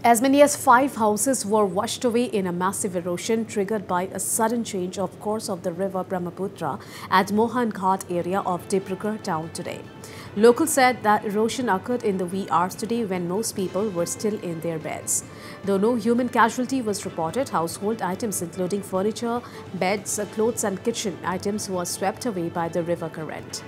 As many as 5 houses were washed away in a massive erosion triggered by a sudden change of course of the river Brahmaputra at Mohan Ghat area of Dibrugarh town today. Locals said that erosion occurred in the wee hours today when most people were still in their beds. Though no human casualty was reported, household items including furniture, beds, clothes and kitchen items were swept away by the river current.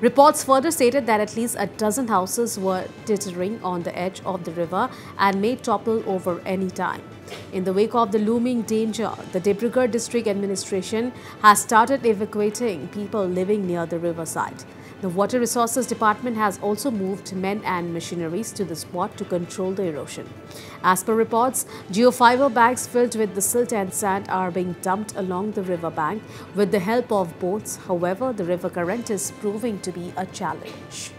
Reports further stated that at least a dozen houses were teetering on the edge of the river and may topple over any time. In the wake of the looming danger, the Dibrugarh District Administration has started evacuating people living near the riverside. The Water Resources Department has also moved men and machineries to the spot to control the erosion. As per reports, geofiber bags filled with the silt and sand are being dumped along the river bank with the help of boats. However, the river current is proving to be a challenge.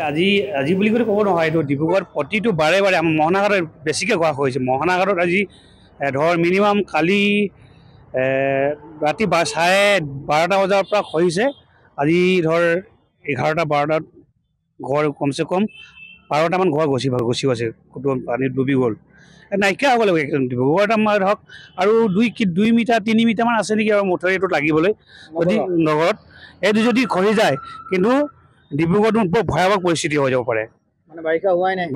আজি আজি বুলি ক'ব নহয় এইটো ডিব্ৰুগড় প্ৰতিটো বাৰে বাৰে আমাৰ মহানগৰত বেছিকৈ হোৱা হৈছে মহানগৰত আজি ধৰ মিনিমাম কালি ৰাতি 12:30 বজাৰ পৰা খহিছে আজি ধৰ 11টা 12টাত ঘৰ কমসে কম 12টামান ঘৰ গছি গৈছে পানীত ডুবি গ'ল নাইকিয়া হ'ব লাগে ডিব্ৰুগড়ত আমাৰ ধৰক আৰু 2 মিটাৰ 3 মিটাৰমান আছে নেকি আৰু মঠৰিটো লাগিবলৈ যদি নগৰত এইটো যদি খহি যায় কিন্তু ডিব্ৰুগড়ত বৰ ভয়াৱহ পৰিস্থিতি হৈ যাব পাৰে মানে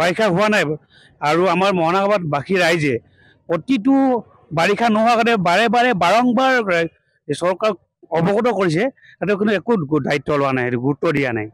বাৰিষা হোৱা নাই আৰু আমাৰ মহানগৰত বাকী ৰাইজে প্ৰতিটো বাৰিষা নোহোৱাৰ কাৰণে বাৰে বাৰে বাৰংবাৰ চৰকাৰক অৱগত কৰিছে তাতে কোনো একো দায়িত্ব লোৱা নাই গুৰুত্ব দিয়া নাই